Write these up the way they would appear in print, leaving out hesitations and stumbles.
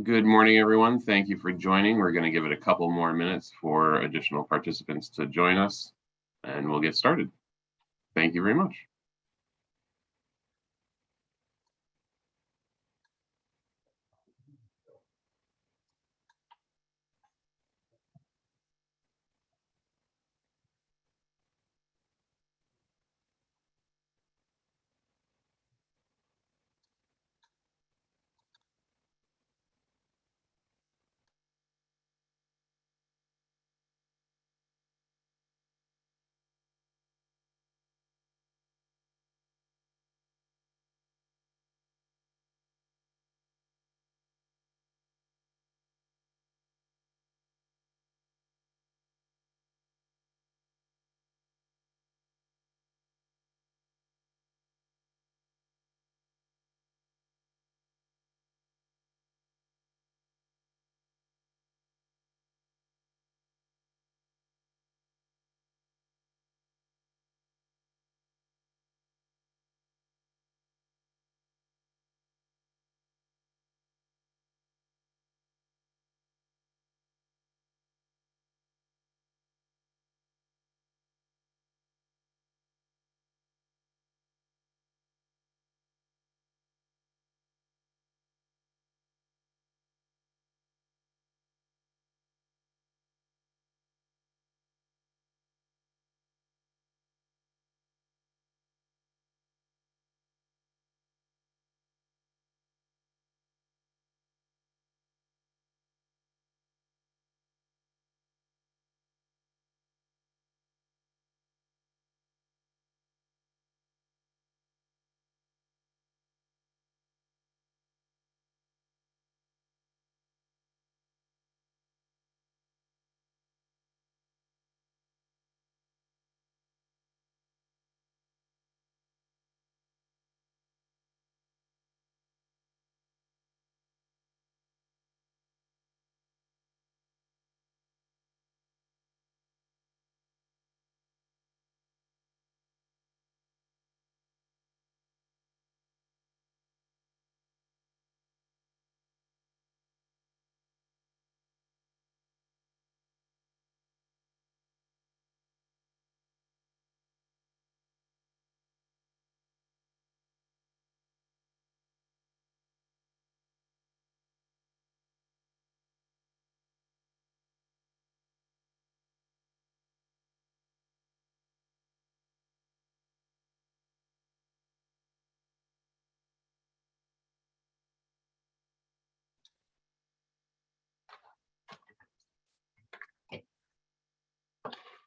Good morning, everyone. Thank you for joining. We're going to give it a couple more minutes for additional participants to join us, and we'll get started. Thank you very much.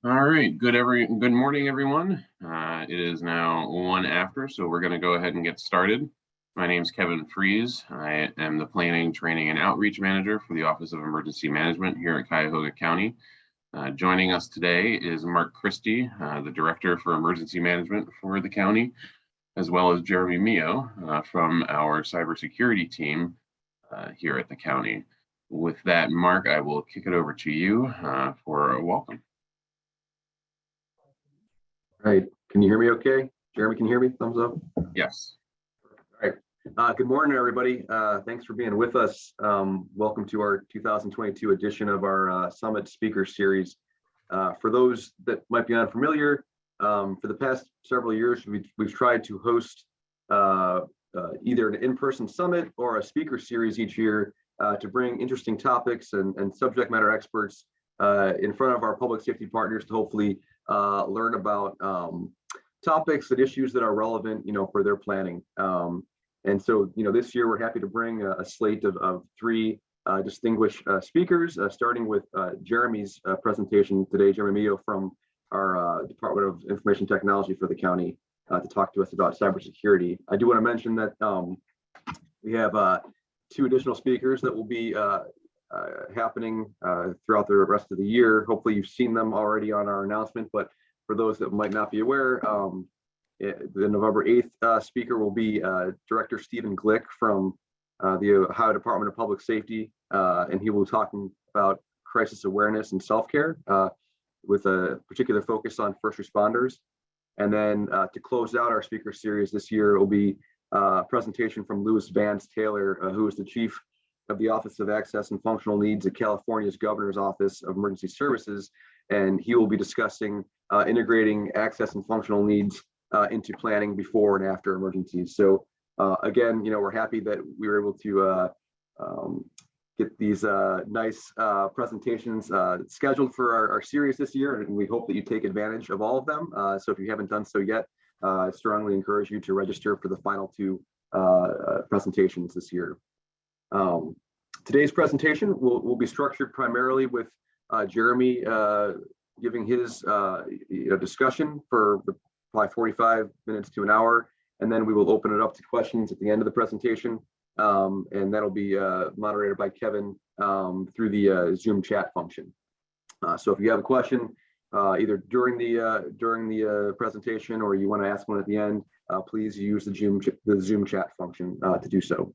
All right, good morning, everyone. It is now 1 after, so we're going to go ahead and get started. My name is Kevin Fries. I am the Planning, Training, and Outreach Manager for the Office of Emergency Management here at Cuyahoga County. Joining us today is Mark Christie, the Director for Emergency Management for the county, as well as Jeremy Mio from our cybersecurity team here at the county. With that, Mark, I will kick it over to you for a welcome. All right, can you hear me okay? Jeremy, can you hear me? Thumbs up. Yes. All right, good morning, everybody. Thanks for being with us. Welcome to our 2022 edition of our Summit Speaker Series. For those that might be unfamiliar, for the past several years, we've tried to host either an in-person summit or a speaker series each year to bring interesting topics and subject matter experts in front of our public safety partners to hopefully learn about topics and issues that are relevant, for their planning. And so, this year we're happy to bring a slate of three distinguished speakers, starting with Jeremy's presentation today, Jeremy Mio from our Department of Information Technology for the county to talk to us about cybersecurity. I do want to mention that we have two additional speakers that will be happening throughout the rest of the year. Hopefully you've seen them already on our announcement, but for those that might not be aware, the November 8th speaker will be Director Stephen Glick from the Ohio Department of Public Safety, and he will be talking about crisis awareness and self-care with a particular focus on first responders. And then to close out our speaker series this year, it will be a presentation from Louis Vance Taylor, who is the Chief of the Office of Access and Functional Needs at California's Governor's Office of Emergency Services, and he will be discussing integrating access and functional needs into planning before and after emergencies. So again, we're happy that we were able to get these nice presentations scheduled for our series this year, and we hope that you take advantage of all of them. So if you haven't done so yet, I strongly encourage you to register for the final two presentations this year. Today's presentation will be structured primarily with Jeremy giving his discussion for probably 45 minutes to an hour, and then we will open it up to questions at the end of the presentation, and that'll be moderated by Kevin through the Zoom chat function. So if you have a question either during the presentation or you want to ask one at the end, please use the Zoom chat function to do so.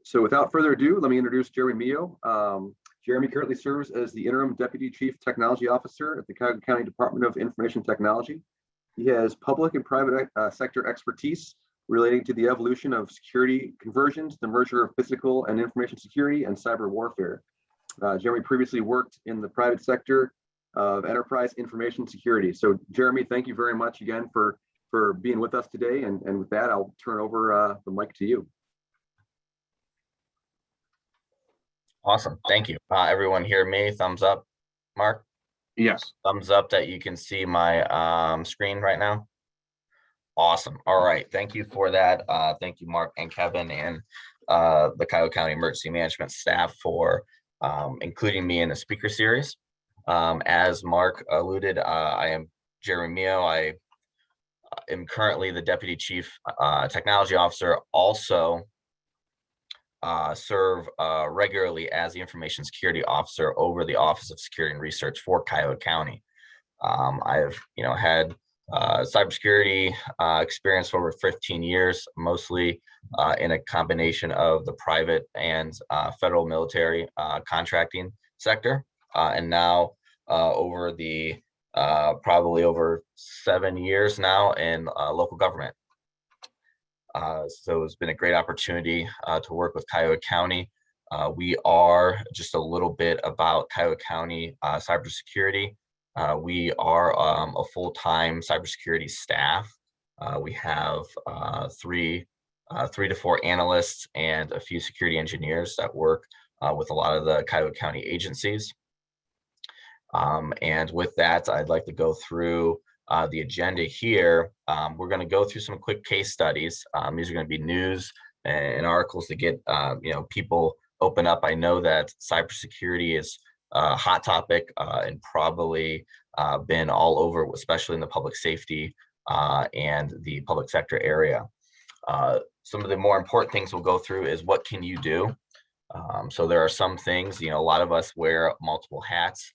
So without further ado, let me introduce Jeremy Mio. Jeremy currently serves as the Interim Deputy Chief Technology Officer at the Cuyahoga County Department of Information Technology. He has public and private sector expertise relating to the evolution of security conversions, the merger of physical and information security, and cyber warfare. Jeremy previously worked in the private sector of enterprise information security. So Jeremy, thank you very much again for being with us today. And with that, I'll turn over the mic to you. Awesome. Thank you. Everyone hear me? Thumbs up. Mark? Yes. Thumbs up that you can see my screen right now. Awesome. All right. Thank you for that. Thank you, Mark and Kevin and the Cuyahoga County Emergency Management staff for including me in the speaker series. As Mark alluded, I am Jeremy Mio. I am currently the Deputy Chief Technology Officer, also serve regularly as the Information Security Officer over the Office of Security and Research for Cuyahoga County. I've had cybersecurity experience for over 15 years, mostly in a combination of the private and federal military contracting sector, and now over the probably over 7 years now in local government. So it's been a great opportunity to work with Cuyahoga County. We are just a little bit about Cuyahoga County cybersecurity. We are a full-time cybersecurity staff. We have three to four analysts and a few security engineers that work with a lot of the Cuyahoga County agencies. And with that, I'd like to go through the agenda here. We're going to go through some quick case studies. These are going to be news and articles to get people open up. I know that cybersecurity is a hot topic and probably been all over, especially in the public safety and the public sector area. Some of the more important things we'll go through is what can you do? So there are some things, a lot of us wear multiple hats.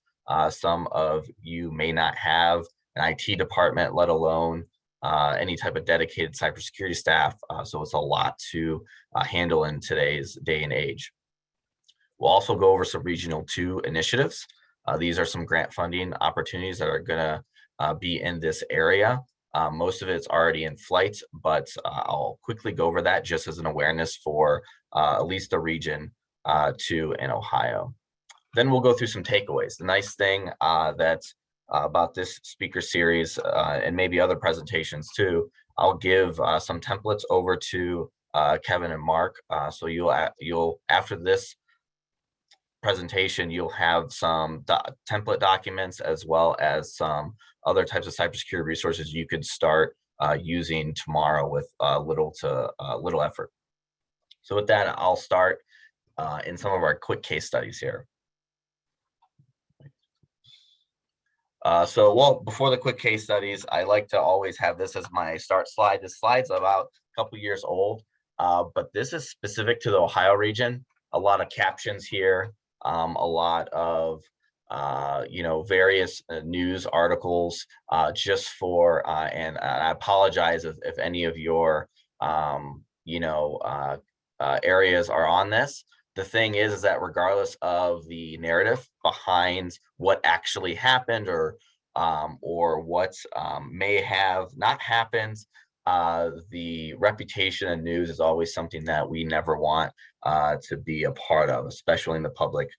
Some of you may not have an IT department, let alone any type of dedicated cybersecurity staff. So it's a lot to handle in today's day and age. We'll also go over some Regional 2 initiatives. These are some grant funding opportunities that are going to be in this area. Most of it's already in flight, but I'll quickly go over that just as an awareness for at least the Region 2 in Ohio. Then we'll go through some takeaways. The nice thing that's about this speaker series and maybe other presentations too, I'll give some templates over to Kevin and Mark. So you'll after this presentation, you'll have some template documents as well as some other types of cybersecurity resources you could start using tomorrow with little effort. So with that, I'll start in some of our quick case studies here. Before the quick case studies, I like to always have this as my start slide. This slide's about a couple years old, but this is specific to the Ohio region. A lot of captions here, a lot of various news articles just for, and I apologize if any of your areas are on this. The thing is that regardless of the narrative behind what actually happened or what may have not happened, the reputation and news is always something that we never want to be a part of, especially in the public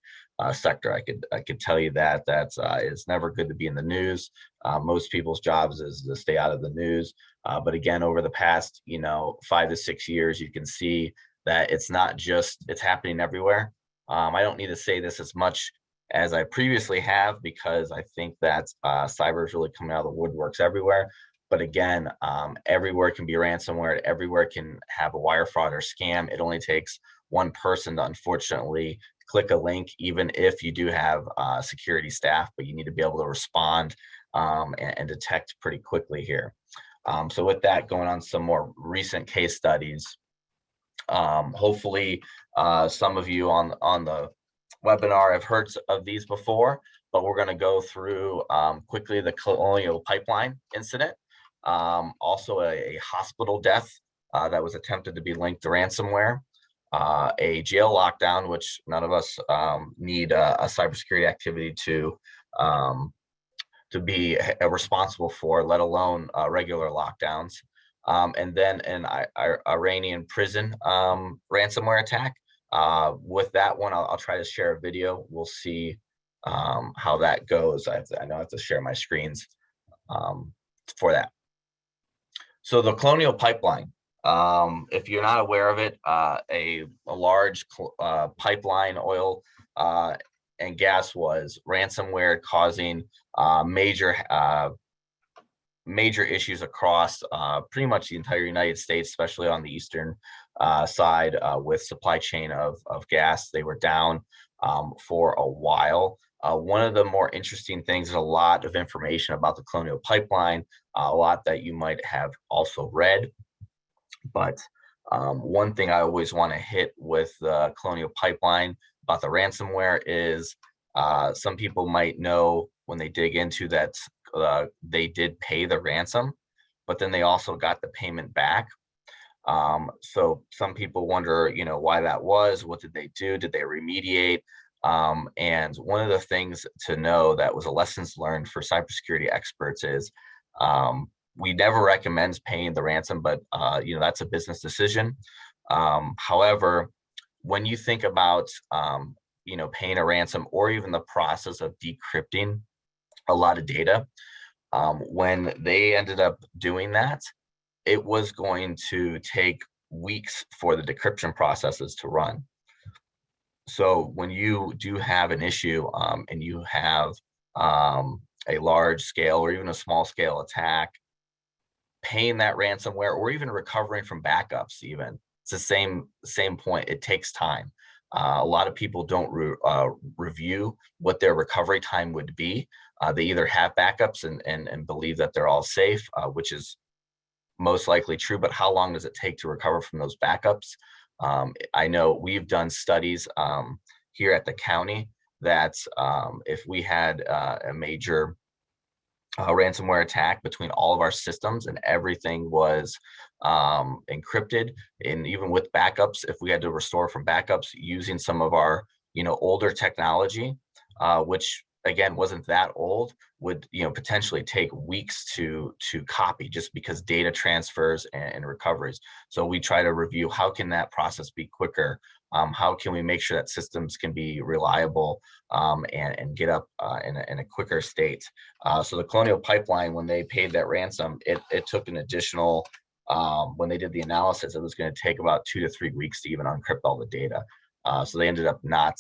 sector. I could tell you that it's never good to be in the news. Most people's jobs is to stay out of the news. But again, over the past 5 to 6 years, you can see that it's not just, it's happening everywhere. I don't need to say this as much as I previously have, because I think that cyber is really coming out of the woodworks everywhere. But again, everywhere can be ransomware. Everywhere can have a wire fraud or scam. It only takes one person to unfortunately click a link, even if you do have security staff, but you need to be able to respond and detect pretty quickly here. So with that, going on some more recent case studies, hopefully some of you on the webinar have heard of these before, but we're going to go through quickly the Colonial Pipeline incident. Also a hospital death that was attempted to be linked to ransomware, a jail lockdown, which none of us need a cybersecurity activity to be responsible for, let alone regular lockdowns. And then an Iranian prison ransomware attack. With that one, I'll try to share a video. We'll see how that goes. I know I have to share my screens for that. So the Colonial Pipeline, if you're not aware of it, a large pipeline, oil and gas, was ransomware causing major issues across pretty much the entire United States, especially on the eastern side with supply chain of gas. They were down for a while. One of the more interesting things is a lot of information about the Colonial Pipeline, a lot that you might have also read. But one thing I always want to hit with the Colonial Pipeline about the ransomware is some people might know when they dig into that they did pay the ransom, but then they also got the payment back. So some people wonder, why that was. What did they do? Did they remediate? And one of the things to know that was a lessons learned for cybersecurity experts is we never recommend paying the ransom, but that's a business decision. However, when you think about paying a ransom, or even the process of decrypting a lot of data, when they ended up doing that, it was going to take weeks for the decryption processes to run. So when you do have an issue and you have a large scale or even a small scale attack, paying that ransomware or even recovering from backups, even it's the same point. It takes time. A lot of people don't review what their recovery time would be. They either have backups and believe that they're all safe, which is most likely true, but how long does it take to recover from those backups? I know we've done studies here at the county that if we had a major ransomware attack between all of our systems and everything was encrypted, and even with backups, if we had to restore from backups using some of our older technology, which again wasn't that old, would potentially take weeks to copy, just because data transfers and recoveries. So we try to review how can that process be quicker, how can we make sure that systems can be reliable and get up in a quicker state. So the Colonial Pipeline, when they paid that ransom, it took an additional, when they did the analysis, it was going to take about 2 to 3 weeks to even uncrypt all the data. So they ended up not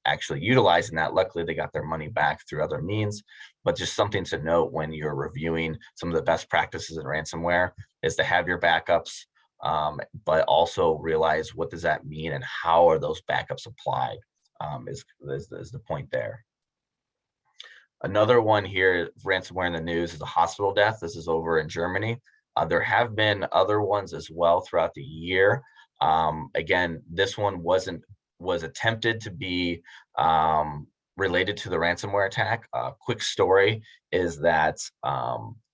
actually utilizing that. Luckily, they got their money back through other means. But just something to note when you're reviewing some of the best practices in ransomware is to have your backups, but also realize what does that mean and how are those backups applied is the point there. Another one here, ransomware in the news, is a hospital death. This is over in Germany. There have been other ones as well throughout the year. Again, this one was attempted to be related to the ransomware attack. Quick story is that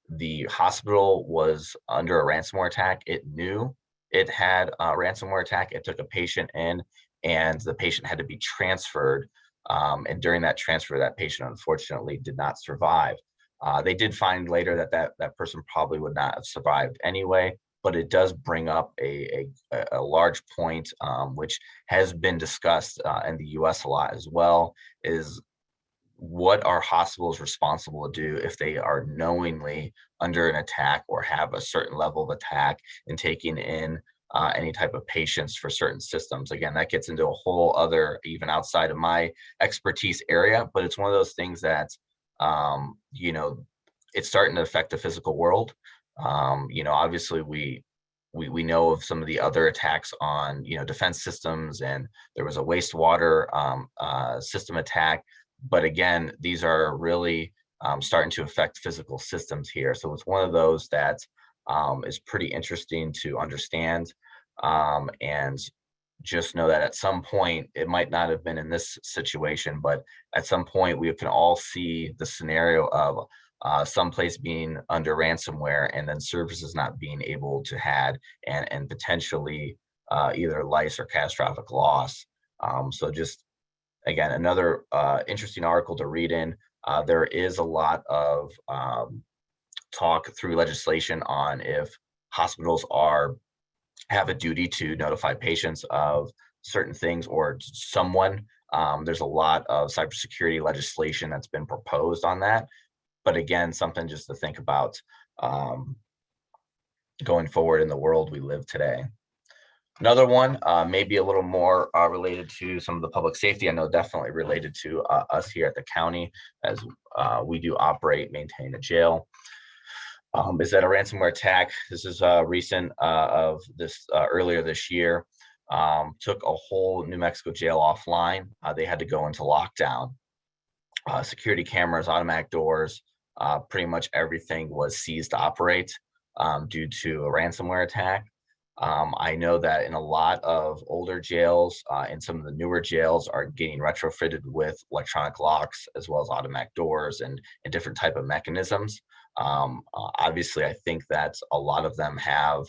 the hospital was under a ransomware attack. It knew it had a ransomware attack. It took a patient in, and the patient had to be transferred. And during that transfer, that patient unfortunately did not survive. They did find later that that person probably would not have survived anyway, but it does bring up a large point, which has been discussed in the US a lot as well, is what are hospitals responsible to do if they are knowingly under an attack or have a certain level of attack and taking in any type of patients for certain systems. Again, that gets into a whole other, even outside of my expertise area, but it's one of those things that, you know, it's starting to affect the physical world. You know, obviously we know of some of the other attacks on, you know, defense systems, and there was a wastewater system attack. But again, these are really starting to affect physical systems here. So it's one of those that is pretty interesting to understand. And just know that at some point, it might not have been in this situation, but at some point we can all see the scenario of someplace being under ransomware and then services not being able to had and potentially either lice or catastrophic loss. So just again, another interesting article to read in. There is a lot of talk through legislation on if hospitals have a duty to notify patients of certain things or someone. There's a lot of cybersecurity legislation that's been proposed on that. But again, something just to think about going forward in the world we live today. Another one, maybe a little more related to some of the public safety. I know definitely related to us here at the county, as we do operate, maintain a jail. Is that a ransomware attack? This is recent of this earlier this year. Took a whole New Mexico jail offline. They had to go into lockdown. Security cameras, automatic doors, pretty much everything was seized to operate due to a ransomware attack. I know that in a lot of older jails and some of the newer jails are getting retrofitted with electronic locks as well as automatic doors and different type of mechanisms. Obviously, I think that a lot of them have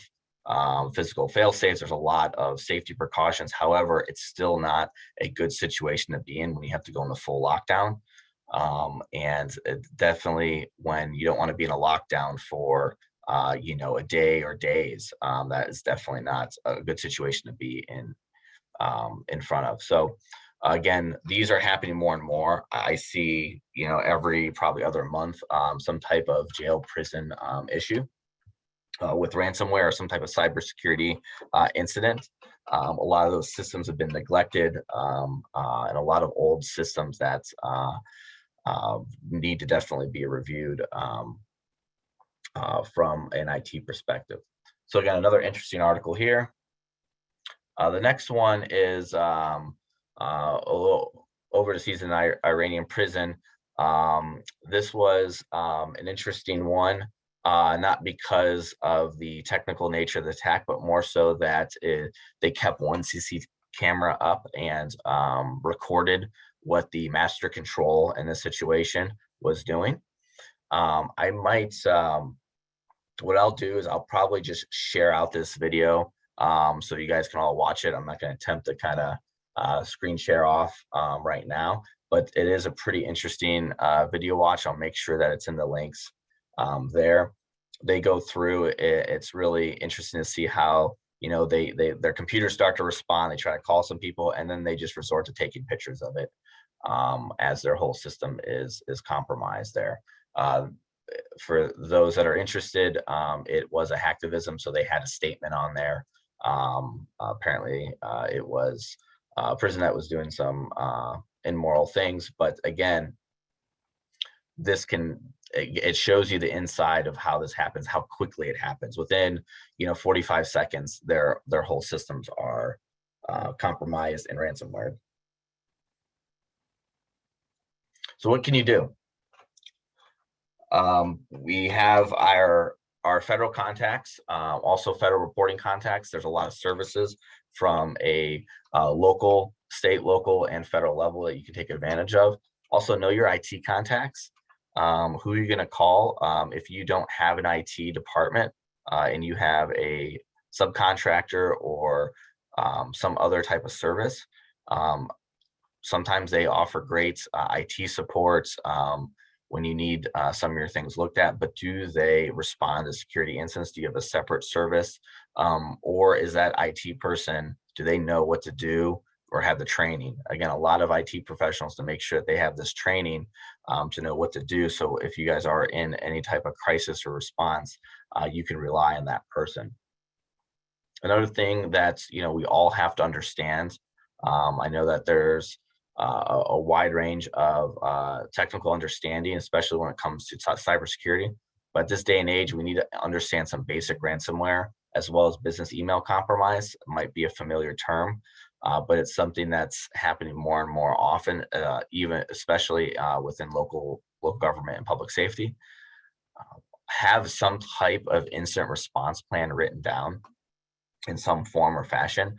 physical fail-safes. There's a lot of safety precautions. However, it's still not a good situation to be in when you have to go into full lockdown. And definitely when you don't want to be in a lockdown for you know, a day or days, that is definitely not a good situation to be in front of. So again, these are happening more and more. I see, you know, every probably other month, some type of jail prison issue with ransomware or some type of cybersecurity incident. A lot of those systems have been neglected, and a lot of old systems that need to definitely be reviewed from an IT perspective. So again, another interesting article here. The next one is a little overseas in Iranian prison. This was an interesting one, not because of the technical nature of the attack, but more so that they kept one CC camera up and recorded what the master control in this situation was doing. I might, what I'll do is I'll probably just share out this video so you guys can all watch it. I'm not going to attempt to kind of screen share off right now, but it is a pretty interesting video watch. I'll make sure that it's in the links there. They go through it. It's really interesting to see how, you know, their computers start to respond. They try to call some people, and then they just resort to taking pictures of it as their whole system is compromised there. For those that are interested, it was a hacktivism, so they had a statement on there. Apparently, it was a prison that was doing some immoral things, but again, it shows you the inside of how this happens, how quickly it happens. Within, you know, 45 seconds, their whole systems are compromised and ransomware. So what can you do? We have our federal contacts, also federal reporting contacts. There's a lot of services from a local, state, local, and federal level that you can take advantage of. Also know your IT contacts. Who you're going to call if you don't have an IT department and you have a subcontractor or some other type of service. Sometimes they offer great IT supports when you need some of your things looked at, but do they respond to security incidents? Do you have a separate service? Or is that IT person, do they know what to do or have the training? Again, a lot of IT professionals to make sure that they have this training to know what to do. So if you guys are in any type of crisis or response, you can rely on that person. Another thing that we all have to understand, I know that there's a wide range of technical understanding, especially when it comes to cybersecurity. But this day and age, we need to understand some basic ransomware as well as business email compromise. It might be a familiar term, but it's something that's happening more and more often, even especially within local government and public safety. Have some type of incident response plan written down in some form or fashion.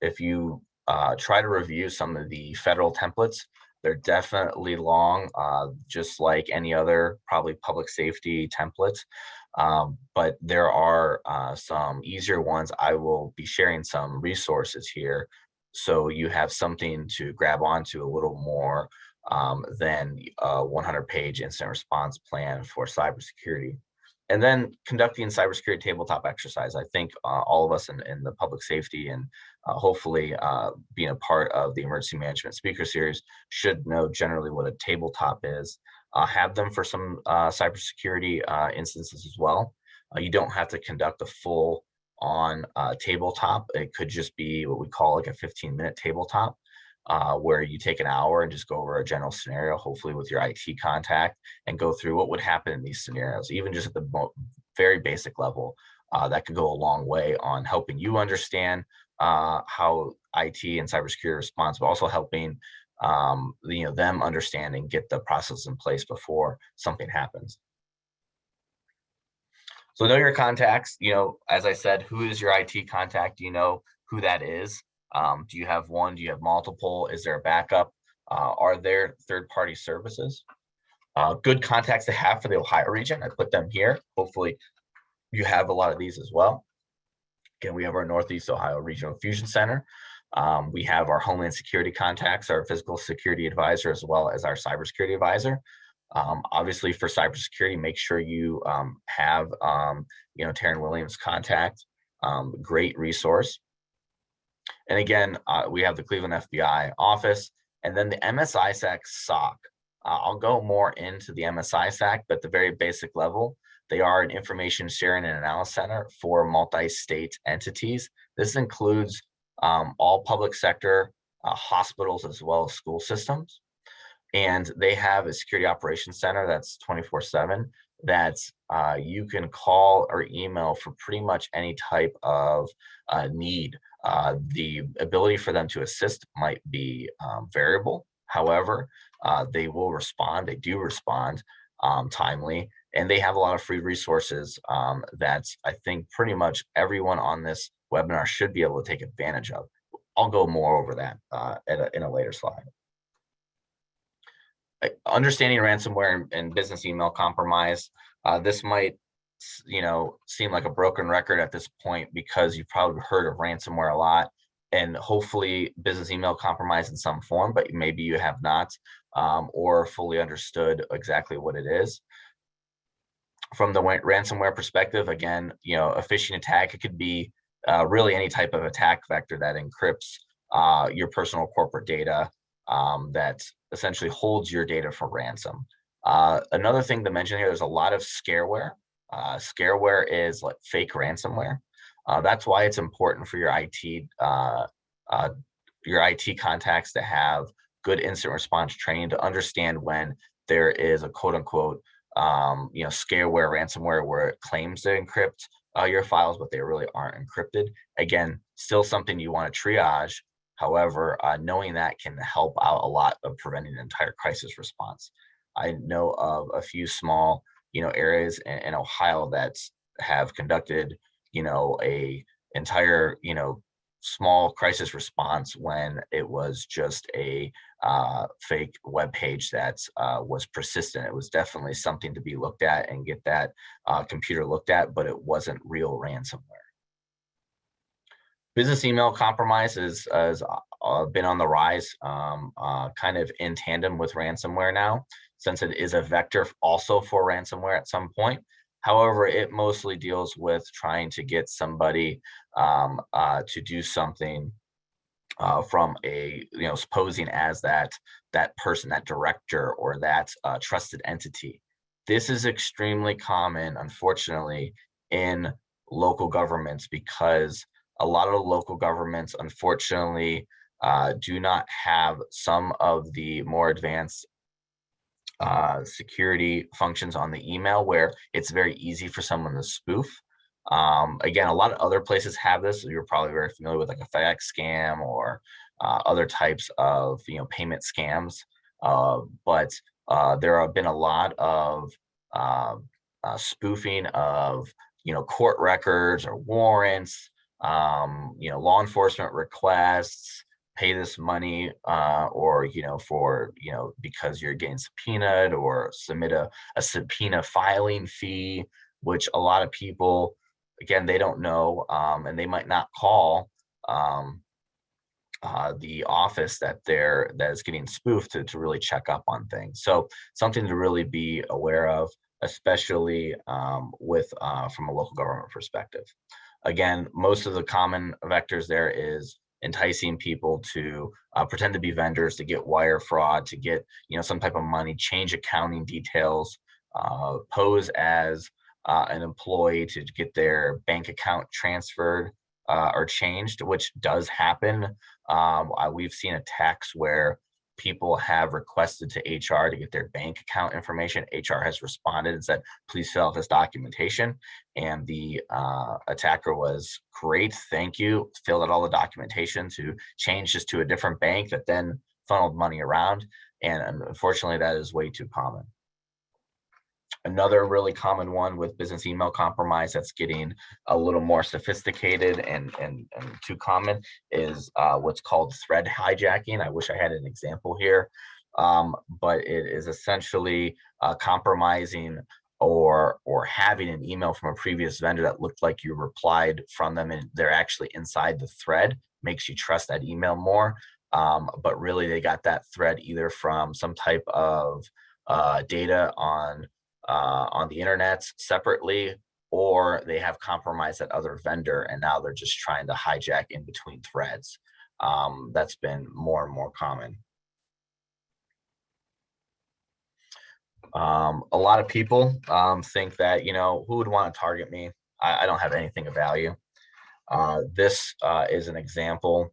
If you try to review some of the federal templates, they're definitely long, just like any other probably public safety templates. But there are some easier ones. I will be sharing some resources here, so you have something to grab onto a little more than a 100-page incident response plan for cybersecurity. And then conducting cybersecurity tabletop exercise. I think all of us in the public safety and hopefully being a part of the emergency management speaker series should know generally what a tabletop is. Have them for some cybersecurity instances as well. You don't have to conduct a full on tabletop. It could just be what we call like a 15-minute tabletop, where you take an hour and just go over a general scenario, hopefully with your IT contact, and go through what would happen in these scenarios, even just at the very basic level. That could go a long way on helping you understand how IT and cybersecurity responds, but also helping them understand and get the process in place before something happens. So know your contacts. As I said, who is your IT contact? Do you know who that is? Do you have one? Do you have multiple? Is there a backup? Are there third-party services? Good contacts to have for the Ohio region. I put them here. Hopefully you have a lot of these as well. Again, we have our Northeast Ohio Regional Fusion Center. We have our Homeland Security contacts, our physical security advisor, as well as our cybersecurity advisor. Obviously for cybersecurity, make sure you have Taryn Williams contact, great resource. And again, we have the Cleveland FBI office, and then the MSISAC SOC. I'll go more into the MSISAC, but at the very basic level, they are an information sharing and analysis center for multi-state entities. This includes all public sector hospitals as well as school systems. And they have a security operations center that's 24/7 that you can call or email for pretty much any type of need. The ability for them to assist might be variable. However, they will respond. They do respond timely, and they have a lot of free resources that I think pretty much everyone on this webinar should be able to take advantage of. I'll go more over that in a later slide. Understanding ransomware and business email compromise. This might seem like a broken record at this point because you've probably heard of ransomware a lot, and hopefully business email compromise in some form, but maybe you have not or fully understood exactly what it is. From the ransomware perspective, again, a phishing attack, it could be really any type of attack vector that encrypts your personal corporate data that essentially holds your data for ransom. Another thing to mention here, there's a lot of scareware. Scareware is like fake ransomware. That's why it's important for your IT contacts to have good incident response training to understand when there is a quote unquote scareware ransomware where it claims to encrypt your files, but they really aren't encrypted. Again, still something you want to triage. However, knowing that can help out a lot of preventing an entire crisis response. I know of a few small, areas in Ohio that have conducted, a entire, small crisis response when it was just a fake web page that was persistent. It was definitely something to be looked at and get that computer looked at, but it wasn't real ransomware. Business email compromise is been on the rise, kind of in tandem with ransomware now, since it is a vector also for ransomware at some point. However, it mostly deals with trying to get somebody to do something from a, posing as that person, that director, or that trusted entity. This is extremely common, unfortunately, in local governments, because a lot of the local governments, unfortunately, do not have some of the more advanced security functions on the email, where it's very easy for someone to spoof. Again, a lot of other places have this. You're probably very familiar with, like a FedEx scam, or other types of payment scams. But there have been a lot of spoofing of court records or warrants, law enforcement requests. Pay this money, or for because you're getting subpoenaed, or submit a subpoena filing fee, which a lot of people, again, they don't know, and they might not call the office that is getting spoofed to really check up on things. So something to really be aware of, especially with from a local government perspective. Again, most of the common vectors there is enticing people to pretend to be vendors, to get wire fraud, to get some type of money, change accounting details, pose as an employee to get their bank account transferred or changed, which does happen. We've seen attacks where people have requested to HR to get their bank account information. HR has responded and said, please fill out this documentation. And the attacker was, great, thank you, filled out all the documentation to change this to a different bank that then funneled money around. And unfortunately, that is way too common. Another really common one with business email compromise that's getting a little more sophisticated and too common is what's called thread hijacking. I wish I had an example here, but it is essentially compromising or having an email from a previous vendor that looked like you replied from them and they're actually inside the thread. Makes you trust that email more, but really they got that thread either from some type of data on the internet separately, or they have compromised that other vendor and now they're just trying to hijack in between threads. That's been more and more common. A lot of people think that, who would want to target me? I don't have anything of value. This is an example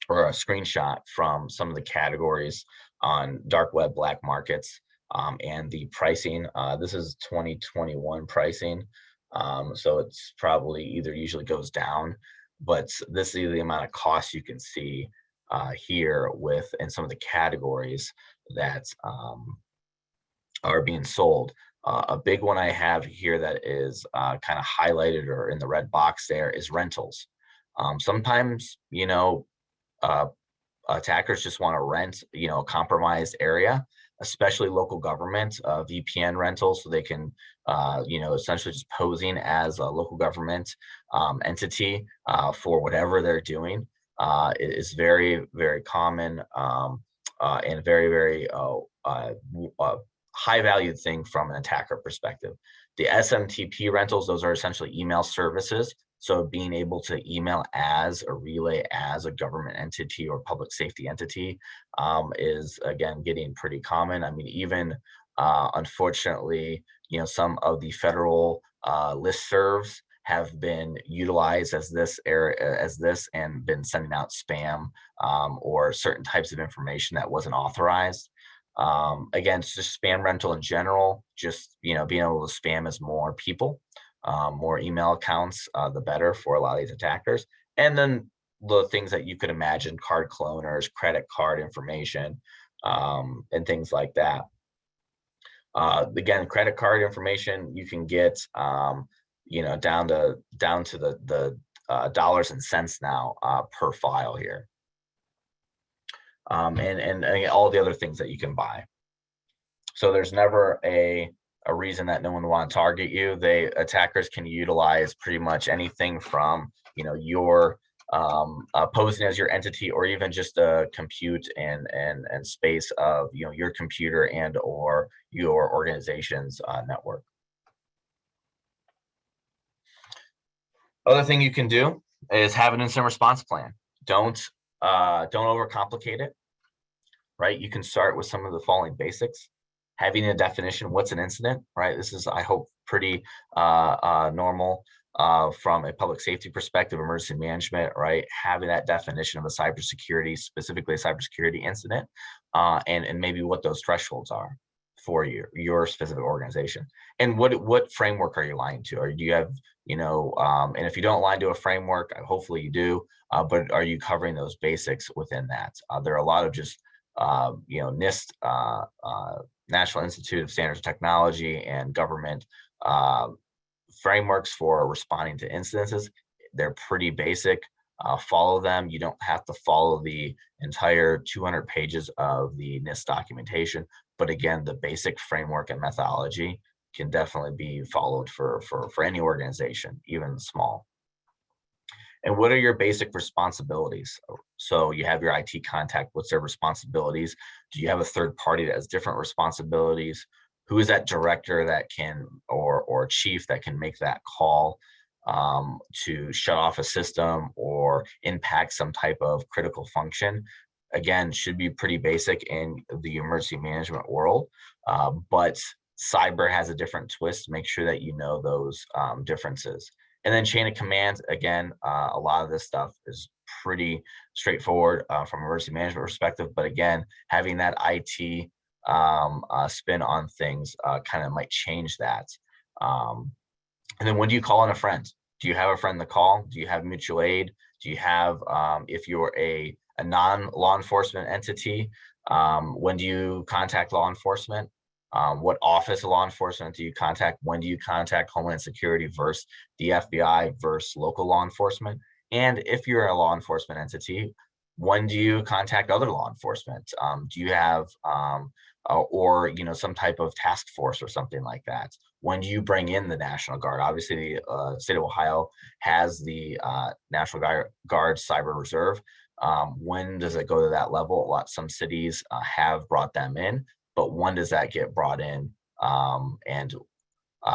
or a screenshot from some of the categories on dark web black markets. And the pricing, this is 2021 pricing. So it's probably usually goes down, but this is the amount of cost you can see here in some of the categories that are being sold. A big one I have here that is kind of highlighted or in the red box there is rentals. Sometimes, attackers just want to rent, a compromised area, especially local government VPN rentals, so they can, essentially just posing as a local government entity for whatever they're doing. It is very, very common and very, very high valued thing from an attacker perspective. The SMTP rentals, those are essentially email services. So being able to email as or relay as a government entity or public safety entity is, again, getting pretty common. I mean, even unfortunately, some of the federal listservs have been utilized as this and been sending out spam or certain types of information that wasn't authorized. Again, it's just spam rental in general, just, being able to spam as more people. More email accounts, the better for a lot of these attackers. And then the things that you could imagine, card cloners, credit card information, and things like that. Again, credit card information you can get, down to the dollars and cents now per file here. And all the other things that you can buy. So there's never a reason that no one will want to target you. Attackers can utilize pretty much anything from, your posing as your entity, or even just a compute and space of your computer and or your organization's network. Other thing you can do is have an incident response plan. Don't overcomplicate it, right? You can start with some of the following basics. Having a definition, what's an incident, right? This is, I hope, pretty normal from a public safety perspective, emergency management, right? Having that definition of a cybersecurity, specifically a cybersecurity incident, and maybe what those thresholds are for your specific organization. And what framework are you aligned to? Or do you have, and if you don't align to a framework, hopefully you do, but are you covering those basics within that? There are a lot of just, NIST, National Institute of Standards and Technology, and government frameworks for responding to incidences. They're pretty basic. Follow them. You don't have to follow the entire 200 pages of the NIST documentation, but again, the basic framework and methodology can definitely be followed for any organization, even small. And what are your basic responsibilities? So you have your IT contact, what's their responsibilities? Do you have a third party that has different responsibilities? Who is that director that can, or chief that can make that call to shut off a system or impact some type of critical function? Again, should be pretty basic in the emergency management world, but cyber has a different twist. Make sure that you know those differences. And then chain of command, again, a lot of this stuff is pretty straightforward from an emergency management perspective. But again, having that IT spin on things kind of might change that. And then when do you call on a friend? Do you have a friend to call? Do you have mutual aid? Do you have, if you're a non-law enforcement entity, when do you contact law enforcement? What office of law enforcement do you contact? When do you contact Homeland Security versus the FBI versus local law enforcement? And if you're a law enforcement entity, when do you contact other law enforcement? Do you have, or some type of task force or something like that? When do you bring in the National Guard? Obviously, the state of Ohio has the National Guard Cyber Reserve. When does it go to that level? Some cities have brought them in, but when does that get brought in? And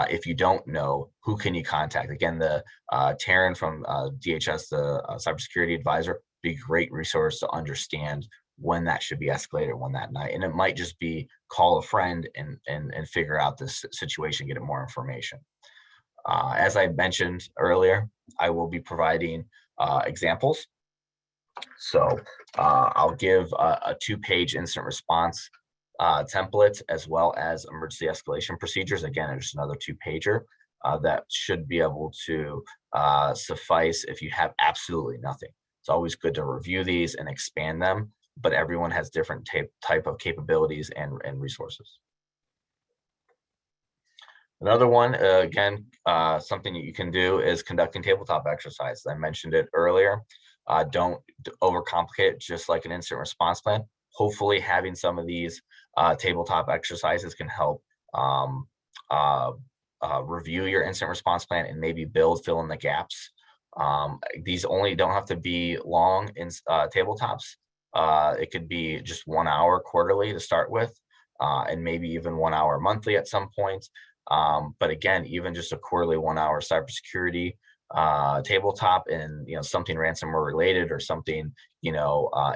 if you don't know, who can you contact? Again, the Taryn from DHS, the cybersecurity advisor, be a great resource to understand when that should be escalated, when that night. And it might just be call a friend and figure out this situation, get more information. As I mentioned earlier, I will be providing examples. So I'll give a 2-page instant response template, as well as emergency escalation procedures. Again, just another 2-pager that should be able to suffice if you have absolutely nothing. It's always good to review these and expand them, but everyone has different type of capabilities and resources. Another one, again, something that you can do is conducting tabletop exercises. I mentioned it earlier. Don't overcomplicate it, just like an incident response plan. Hopefully having some of these tabletop exercises can help review your incident response plan and maybe fill in the gaps. These only don't have to be long tabletops. It could be just 1 hour quarterly to start with, and maybe even 1 hour monthly at some point. But again, even just a quarterly 1 hour cybersecurity tabletop, and something ransomware related or something,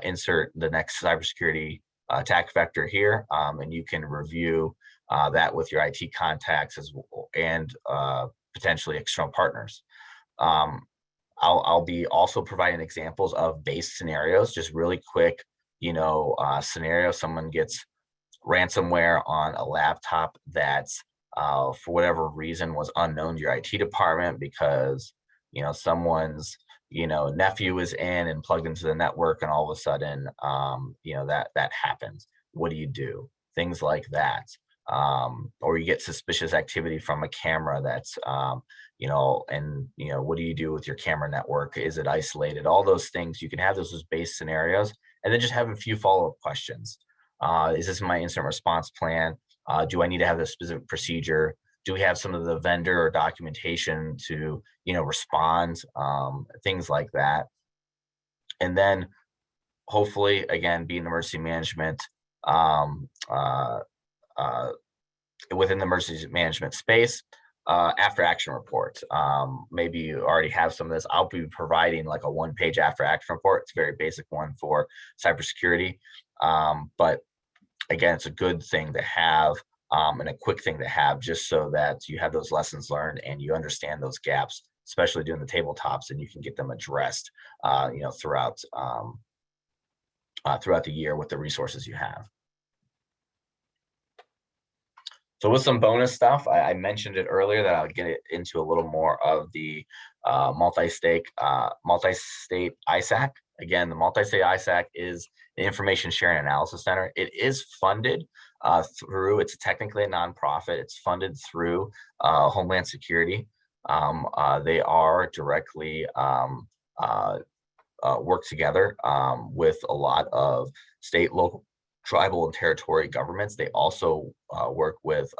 insert the next cybersecurity attack vector here, and you can review that with your IT contacts and potentially external partners. I'll be also providing examples of base scenarios, just really quick, scenario. Someone gets ransomware on a laptop that's for whatever reason was unknown to your IT department because someone's nephew is in and plugged into the network, and all of a sudden that happens. What do you do? Things like that. Or you get suspicious activity from a camera that's what do you do with your camera network? Is it isolated? All those things, you can have those as base scenarios, and then just have a few follow-up questions. Is this my incident response plan? Do I need to have this specific procedure? Do we have some of the vendor or documentation to respond? Things like that. And then hopefully, again, be in emergency management um, uh, uh, within the emergency management space. After action report. Maybe you already have some of this. I'll be providing like a 1-page after action report. It's a very basic one for cybersecurity. But again, it's a good thing to have and a quick thing to have, just so that you have those lessons learned and you understand those gaps, especially doing the tabletops, and you can get them addressed, throughout throughout the year with the resources you have. So with some bonus stuff, I mentioned it earlier that I'll get it into a little more of the multi-state ISAC. Again, the multi-state ISAC is the Information Sharing Analysis Center. It is funded through, it's technically a nonprofit. It's funded through Homeland Security. They are directly work together with a lot of state, local, tribal, and territory governments. They also work with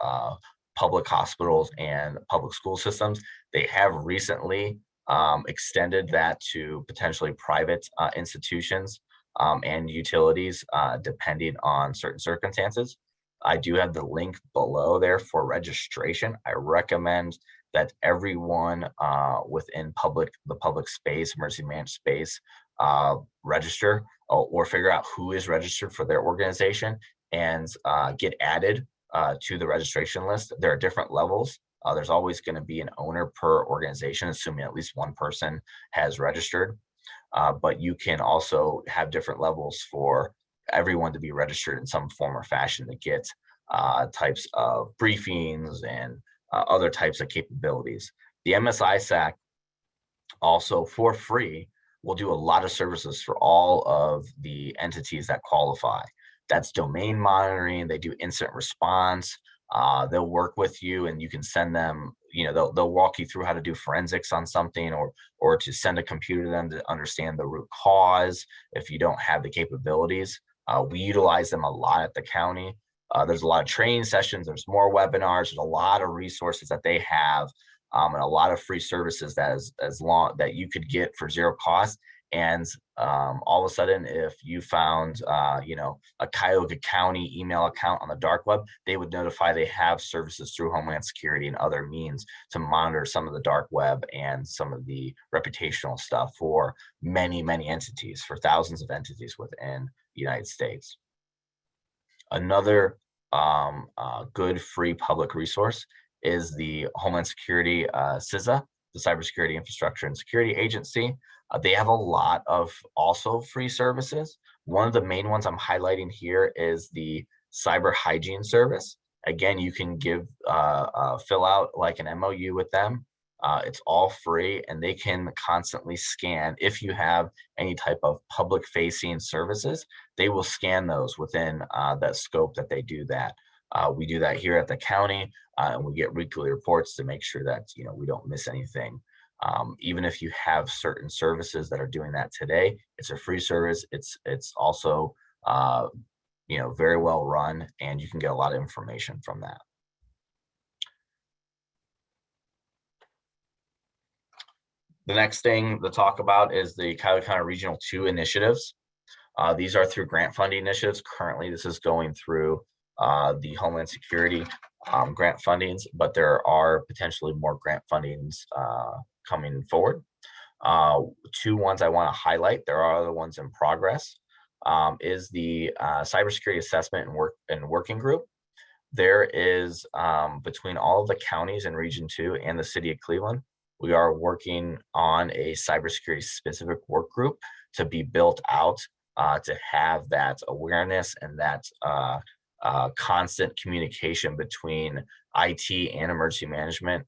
public hospitals and public school systems. They have recently extended that to potentially private institutions and utilities, depending on certain circumstances. I do have the link below there for registration. I recommend that everyone within the public space, emergency management space, register or figure out who is registered for their organization and get added to the registration list. There are different levels. There's always going to be an owner per organization, assuming at least one person has registered. But you can also have different levels for everyone to be registered in some form or fashion to get types of briefings and other types of capabilities. The MSISAC also, for free, will do a lot of services for all of the entities that qualify. That's domain monitoring. They do incident response. They'll work with you, and you can send them, they'll walk you through how to do forensics on something, or to send a computer to them to understand the root cause if you don't have the capabilities. We utilize them a lot at the county. There's a lot of training sessions. There's more webinars. There's a lot of resources that they have, and a lot of free services that you could get for zero cost. And all of a sudden, if you found, a Cuyahoga County email account on the dark web, they would notify they have services through Homeland Security and other means to monitor some of the dark web and some of the reputational stuff for many, many entities, for thousands of entities within the United States. Another good free public resource is the Homeland Security CISA, the Cybersecurity Infrastructure and Security Agency. They have a lot of also free services. One of the main ones I'm highlighting here is the Cyber Hygiene Service. Again, you can fill out like an MOU with them. It's all free, and they can constantly scan. If you have any type of public facing services, they will scan those within that scope that they do that. We do that here at the county, and we get weekly reports to make sure that we don't miss anything. Even if you have certain services that are doing that today, it's a free service. It's also very well run, and you can get a lot of information from that. The next thing to talk about is the Cuyahoga County Regional 2 initiatives. These are through grant funding initiatives. Currently, this is going through the Homeland Security grant fundings, but there are potentially more grant fundings coming forward. 2 ones I want to highlight, there are other ones in progress, is the Cybersecurity Assessment and Working Group. There is, between all of the counties in Region 2 and the City of Cleveland, we are working on a cybersecurity specific work group to be built out to have that awareness and that constant communication between IT and emergency management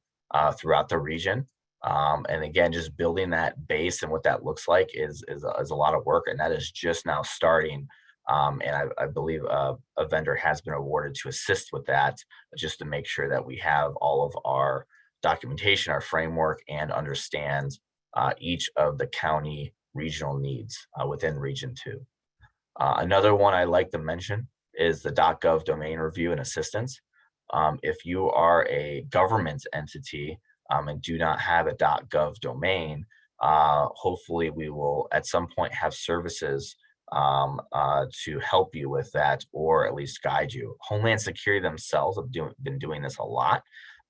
throughout the region. And again, just building that base and what that looks like is a lot of work, and that is just now starting. And I believe a vendor has been awarded to assist with that, just to make sure that we have all of our documentation, our framework, and understand each of the county regional needs within Region 2. Another one I like to mention is the .gov domain review and assistance. If you are a government entity and do not have a .gov domain, hopefully we will at some point have services to help you with that, or at least guide you. Homeland Security themselves have been doing this a lot,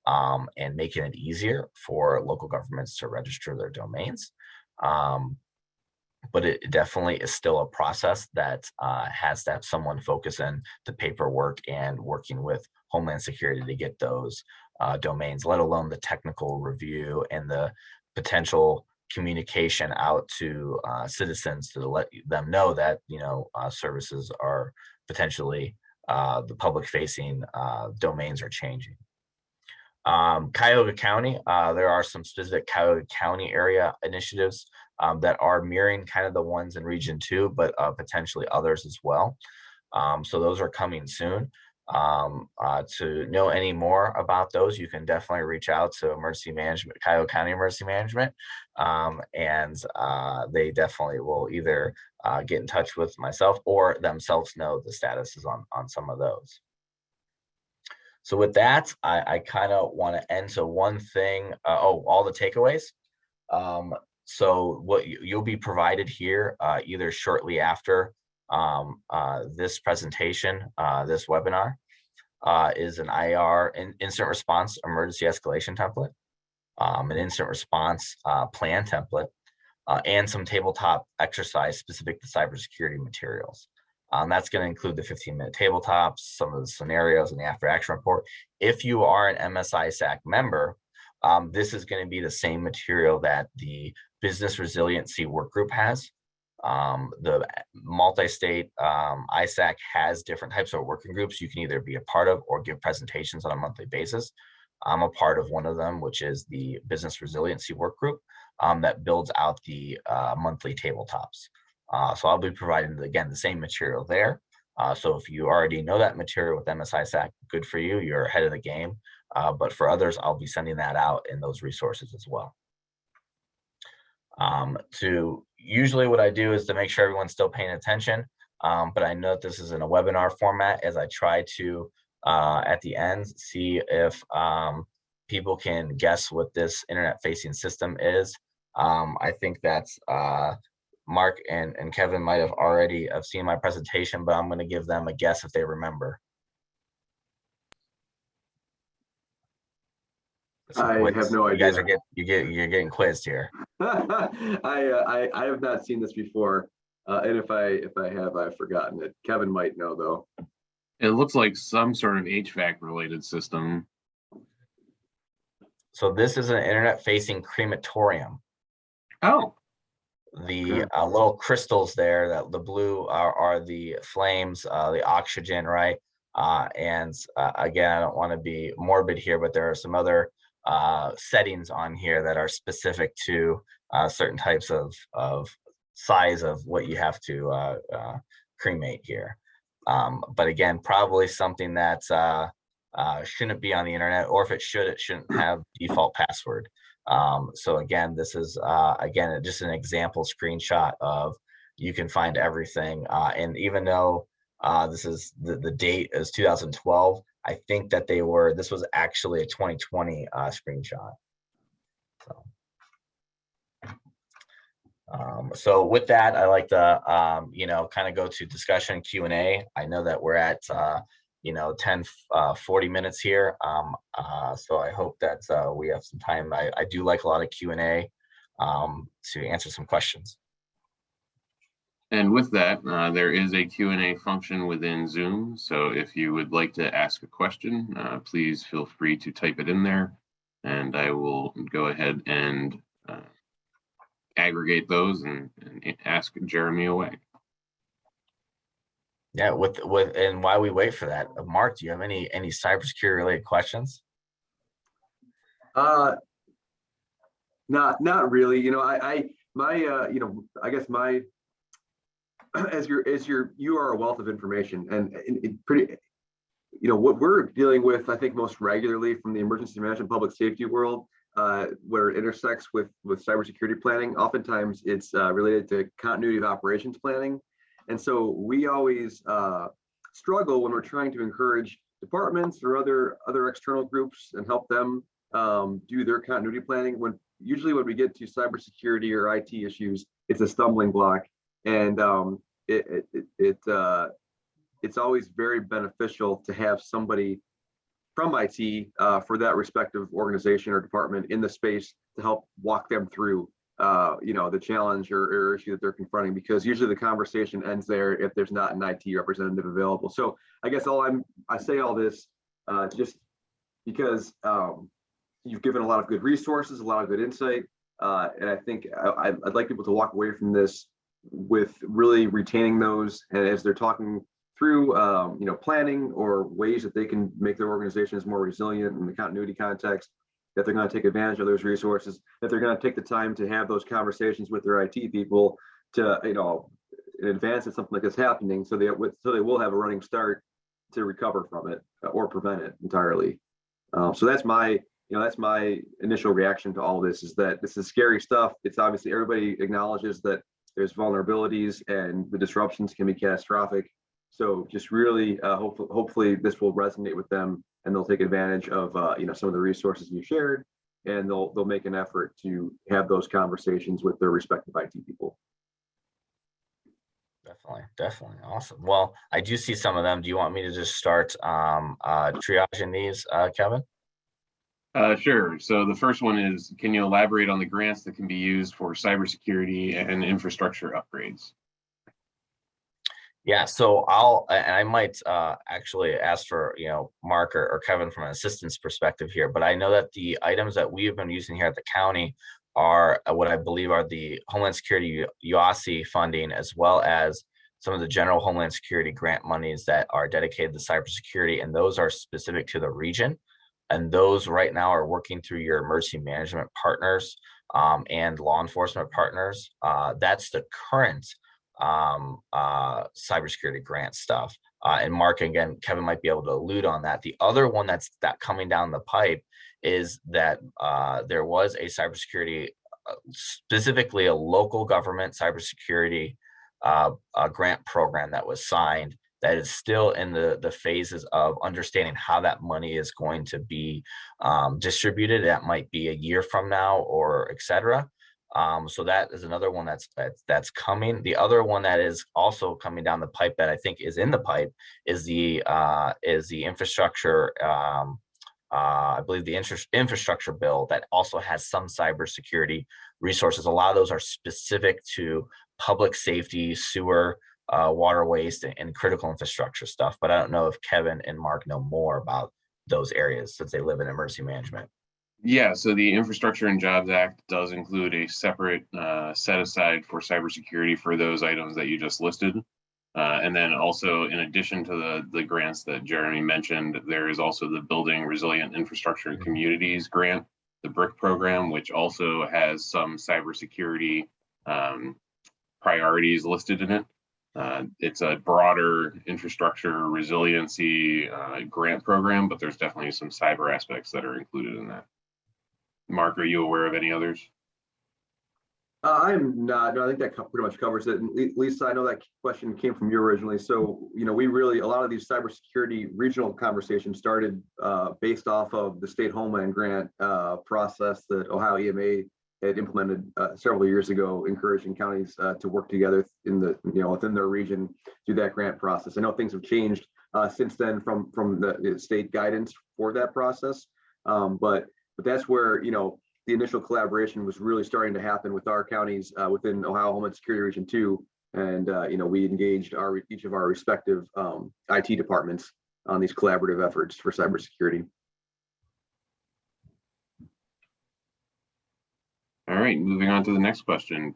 and making it easier for local governments to register their domains. But it definitely is still a process that has to have someone focus in the paperwork and working with Homeland Security to get those domains, let alone the technical review and the potential communication out to citizens to let them know that services are potentially the public facing domains are changing. Cuyahoga County, there are some specific Cuyahoga County area initiatives that are mirroring kind of the ones in Region 2, but potentially others as well. So those are coming soon. To know any more about those, you can definitely reach out to Emergency Management, Cuyahoga County Emergency Management, and they definitely will either get in touch with myself or themselves know the statuses on some of those. So with that, I kind of want to end to one thing. All the takeaways. So what you'll be provided here either shortly after this presentation, this webinar, is an IR, instant response emergency escalation template, an instant response plan template, and some tabletop exercise specific to cybersecurity materials. That's going to include the 15-minute tabletops, some of the scenarios, and the after action report. If you are an MSISAC member, this is going to be the same material that the Business Resiliency Work Group has. The multi-state ISAC has different types of working groups you can either be a part of or give presentations on a monthly basis. I'm a part of one of them, which is the Business Resiliency Work Group that builds out the monthly tabletops. So I'll be providing, again, the same material there. So if you already know that material with MSISAC, good for you, you're ahead of the game. But for others, I'll be sending that out in those resources as well. Usually what I do is to make sure everyone's still paying attention, but I know that this is in a webinar format, as I try to, at the end, see if people can guess what this internet-facing system is. I think that's Mark and Kevin might have already seen my presentation, but I'm going to give them a guess if they remember. I have no idea. You guys are you're getting quizzed here. I have not seen this before, and if I have, I've forgotten it. Kevin might know though. It looks like some sort of HVAC related system. So this is an internet-facing crematorium. Oh. The little crystals there, that the blue are the flames, the oxygen, right? And again, I don't want to be morbid here, but there are some other settings on here that are specific to certain types of size of what you have to cremate here. But again, probably something that shouldn't be on the internet, or if it should, it shouldn't have default password. So again, this is again just an example screenshot of, you can find everything. And even though this is the date is 2012, I think that this was actually a 2020 screenshot. So with that, I like to kind of go to discussion Q&A. I know that we're at 40 minutes here. So I hope that we have some time. I do like a lot of Q&A to answer some questions. And with that, there is a Q&A function within Zoom. So if you would like to ask a question, please feel free to type it in there, and I will go ahead and aggregate those and ask Jeremy away. Yeah, and while we wait for that, Mark, do you have any cybersecurity related questions? Not really. I guess my you are a wealth of information, and what we're dealing with, I think, most regularly from the emergency management public safety world, where it intersects with cybersecurity planning. Oftentimes it's related to continuity of operations planning. And so we always struggle when we're trying to encourage departments or other external groups and help them do their continuity planning, when usually when we get to cybersecurity or IT issues, it's a stumbling block, and it's always very beneficial to have somebody from IT for that respective organization or department in the space to help walk them through the challenge or issue that they're confronting, because usually the conversation ends there if there's not an IT representative available. So I guess I say all this just because you've given a lot of good resources, a lot of good insight, and I think I'd like people to walk away from this with really retaining those, and as they're talking through planning or ways that they can make their organizations more resilient in the continuity context, that they're going to take advantage of those resources, that they're going to take the time to have those conversations with their IT people to in advance of something like this happening, so they will have a running start to recover from it or prevent it entirely. So that's my initial reaction to all this, is that this is scary stuff. It's obviously, everybody acknowledges that there's vulnerabilities and the disruptions can be catastrophic. So just really hopefully this will resonate with them, and they'll take advantage of some of the resources you shared, and they'll make an effort to have those conversations with their respective IT people. Definitely. Awesome. Well, I do see some of them. Do you want me to just start triaging these, Kevin? Sure. So the first one is, can you elaborate on the grants that can be used for cybersecurity and infrastructure upgrades? Yeah, so I might actually ask for, Mark or Kevin from an assistance perspective here, but I know that the items that we have been using here at the county are what I believe are the Homeland Security UASI funding, as well as some of the general Homeland Security grant monies that are dedicated to cybersecurity, and those are specific to the region. And those right now are working through your emergency management partners and law enforcement partners. That's the current cybersecurity grant stuff. And Mark, again, Kevin might be able to allude on that. The other one that's coming down the pipe is that there was a cybersecurity, specifically a local government cybersecurity grant program that was signed, that is still in the phases of understanding how that money is going to be distributed. That might be a year from now, or et cetera. So that is another one that's coming. The other one that is also coming down the pipe, that I think is in the pipe, is the infrastructure. I believe the infrastructure bill that also has some cybersecurity resources. A lot of those are specific to public safety, sewer, water waste, and critical infrastructure stuff. But I don't know if Kevin and Mark know more about those areas, since they live in emergency management. Yeah, so the Infrastructure and Jobs Act does include a separate set aside for cybersecurity for those items that you just listed. And then also, in addition to the grants that Jeremy mentioned, there is also the Building Resilient Infrastructure and Communities grant, the BRIC program, which also has some cybersecurity priorities listed in it. It's a broader infrastructure resiliency grant program, but there's definitely some cyber aspects that are included in that. Mark, are you aware of any others? I'm not. No, I think that pretty much covers it. And Lisa, I know that question came from you originally. So, we really, a lot of these cybersecurity regional conversations started based off of the state Homeland grant process that Ohio EMA had implemented several years ago, encouraging counties to work together in within their region through that grant process. I know things have changed since then from the state guidance for that process, but that's where the initial collaboration was really starting to happen with our counties within Ohio Homeland Security Region 2, and we engaged each of our respective IT departments on these collaborative efforts for cybersecurity. All right, moving on to the next question.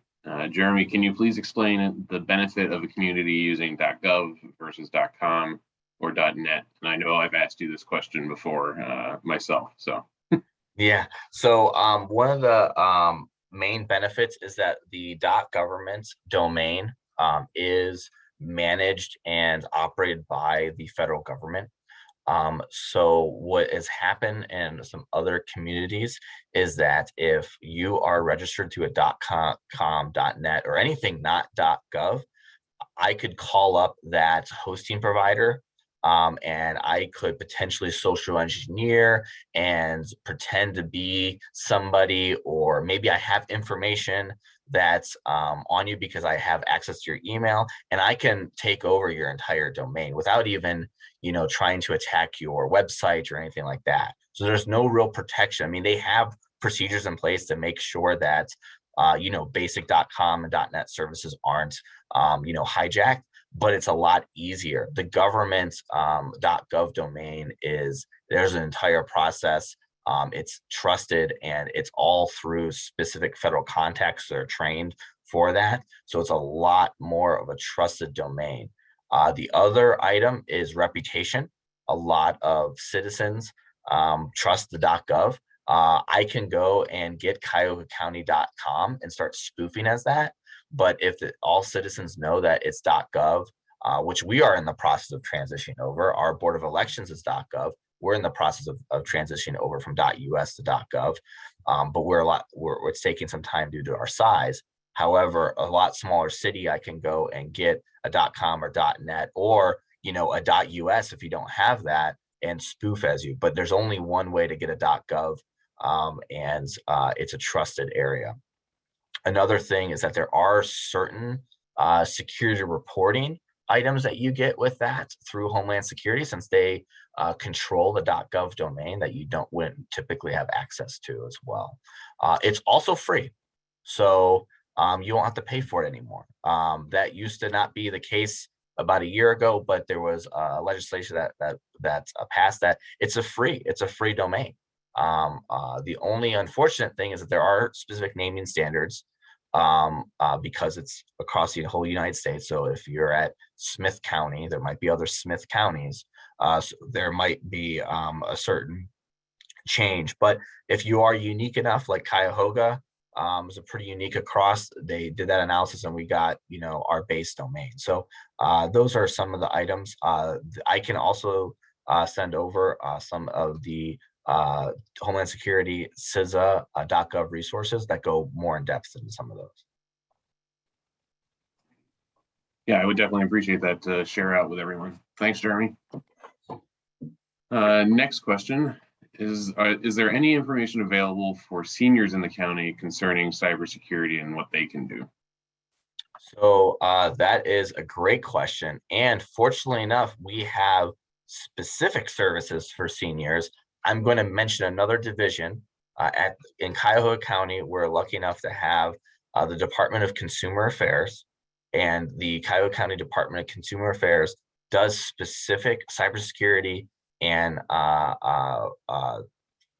Jeremy, can you please explain the benefit of a community using .gov versus .com or .net? And I know I've asked you this question before myself, so. Yeah, so one of the main benefits is that the .government domain is managed and operated by the federal government. So what has happened in some other communities is that if you are registered to a .com, .net, or anything not .gov, I could call up that hosting provider and I could potentially social engineer and pretend to be somebody, or maybe I have information that's on you because I have access to your email, and I can take over your entire domain without even, trying to attack your website or anything like that. So there's no real protection. I mean, they have procedures in place to make sure that, basic.com and .net services aren't, hijacked, but it's a lot easier. The government .gov domain there's an entire process. It's trusted, and it's all through specific federal contacts that are trained for that. So it's a lot more of a trusted domain. The other item is reputation. A lot of citizens trust the .gov. I can go and get cuyahogacounty.com and start spoofing as that. But if all citizens know that it's .gov, which we are in the process of transitioning over, our Board of Elections is .gov. We're in the process of transitioning over from .us to .gov, but it's taking some time due to our size. However, a lot smaller city, I can go and get a .com or .net, or a .us if you don't have that, and spoof as you. But there's only one way to get a .gov, and it's a trusted area. Another thing is that there are certain security reporting items that you get with that through Homeland Security, since they control the .gov domain, that you wouldn't typically have access to as well. It's also free, so you won't have to pay for it anymore. That used to not be the case about a year ago, but there was legislation that passed that it's a free domain. The only unfortunate thing is that there are specific naming standards, because it's across the whole United States. So if you're at Smith County, there might be other Smith counties. So there might be a certain change. But if you are unique enough, like Cuyahoga is a pretty unique across, they did that analysis and we got, our base domain. So those are some of the items. I can also send over some of the Homeland Security CISA .gov resources that go more in depth into some of those. Yeah, I would definitely appreciate that to share out with everyone. Thanks, Jeremy. Next question is there any information available for seniors in the county concerning cybersecurity and what they can do? So that is a great question. And fortunately enough, we have specific services for seniors. I'm going to mention another division in Cuyahoga County. We're lucky enough to have the Department of Consumer Affairs, and the Cuyahoga County Department of Consumer Affairs does specific cybersecurity and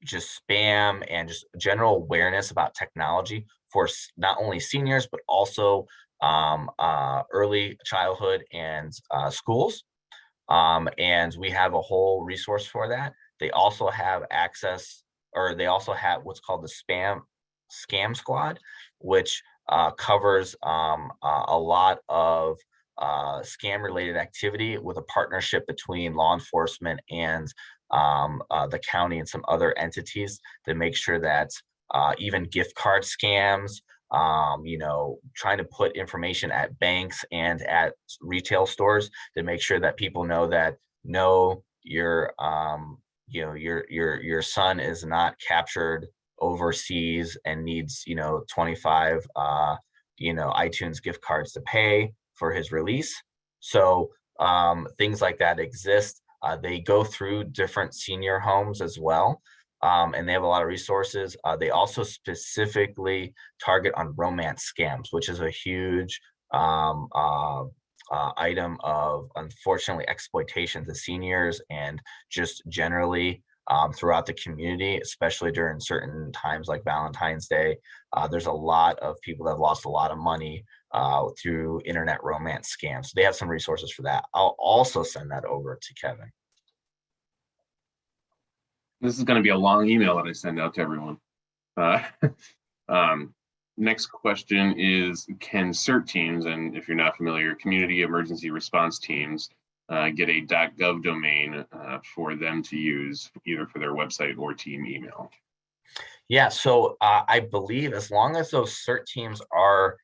just spam and just general awareness about technology for not only seniors, but also early childhood and schools. And we have a whole resource for that. They also have access, or they also have what's called the Scam Squad, which covers a lot of scam related activity, with a partnership between law enforcement and the county and some other entities to make sure that even gift card scams, trying to put information at banks and at retail stores to make sure that people know that your son is not captured overseas and needs 25 iTunes gift cards to pay for his release. So things like that exist. They go through different senior homes as well, and they have a lot of resources. They also specifically target on romance scams, which is a huge item of, unfortunately, exploitation to seniors and just generally throughout the community, especially during certain times like Valentine's Day. There's a lot of people that have lost a lot of money through internet romance scams. So they have some resources for that. I'll also send that over to Kevin. This is going to be a long email that I send out to everyone. Next question is, can CERT teams, and if you're not familiar, community emergency response teams, get a .gov domain for them to use either for their website or team email? Yeah, so I believe as long as those CERT teams are,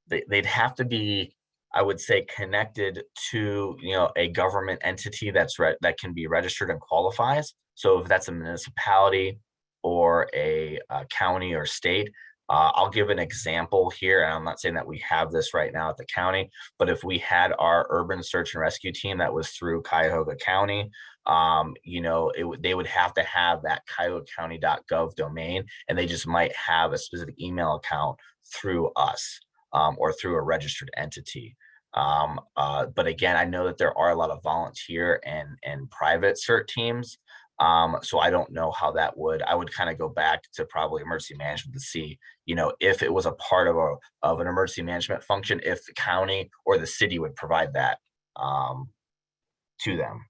they'd have to be I would say connected to, a government entity that can be registered and qualifies. So if that's a municipality or a county or state, I'll give an example here, and I'm not saying that we have this right now at the county, but if we had our urban search and rescue team that was through Cuyahoga County, they would have to have that cuyahogacounty.gov domain, and they just might have a specific email account through us, or through a registered entity. But again, I know that there are a lot of volunteer and private CERT teams. So I don't know how I would kind of go back to probably emergency management to see, if it was a part of an emergency management function, if the county or the city would provide that to them.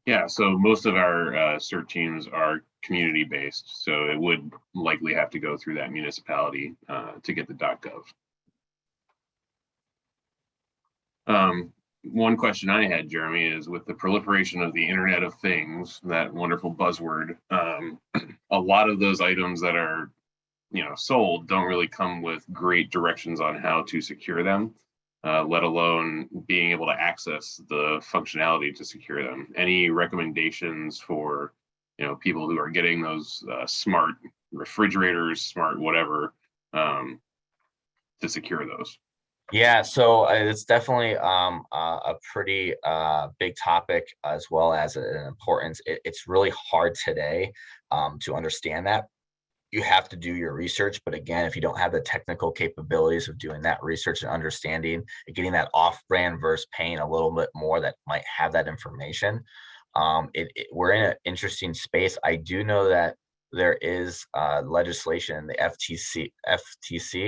Yeah, so most of our CERT teams are community-based, so it would likely have to go through that municipality to get the .gov. One question I had, Jeremy, is with the proliferation of the Internet of Things, that wonderful buzzword, a lot of those items that are, sold don't really come with great directions on how to secure them, let alone being able to access the functionality to secure them. Any recommendations for, people who are getting those smart refrigerators, smart whatever, to secure those? Yeah, so it's definitely a pretty big topic, as well as an importance. It's really hard today to understand that. You have to do your research, but again, if you don't have the technical capabilities of doing that research and understanding and getting that off-brand versus paying a little bit more that might have that information, we're in an interesting space. I do know that there is legislation in the FTC,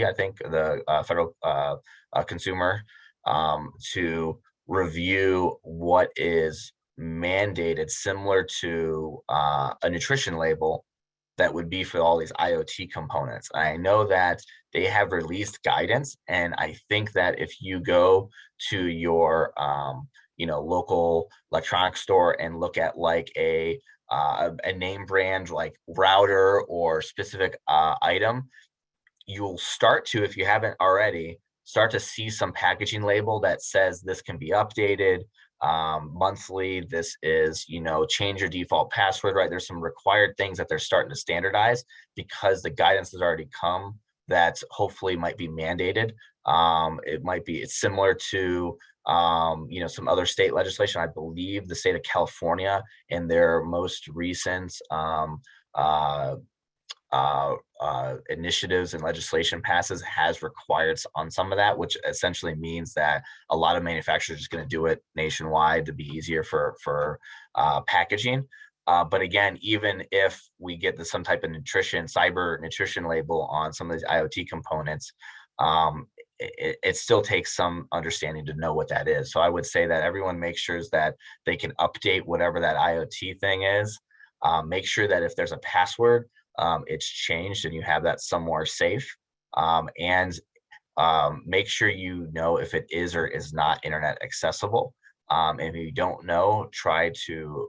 I think, the Federal Consumer, to review what is mandated, similar to a nutrition label that would be for all these IoT components. I know that they have released guidance, and I think that if you go to your local electronics store and look at like a name brand like router or specific item, you'll start to, if you haven't already, start to see some packaging label that says this can be updated monthly. This is, change your default password, right? There's some required things that they're starting to standardize because the guidance has already come that hopefully might be mandated. It's similar to, some other state legislation. I believe the state of California in their most recent initiatives and legislation passes has required on some of that, which essentially means that a lot of manufacturers are just going to do it nationwide to be easier for packaging. But again, even if we get some type of cyber nutrition label on some of these IoT components, it still takes some understanding to know what that is. So I would say that everyone makes sure that they can update whatever that IoT thing is. Make sure that if there's a password, it's changed and you have that somewhere safe. And make sure you know if it is or is not internet accessible. If you don't know, try to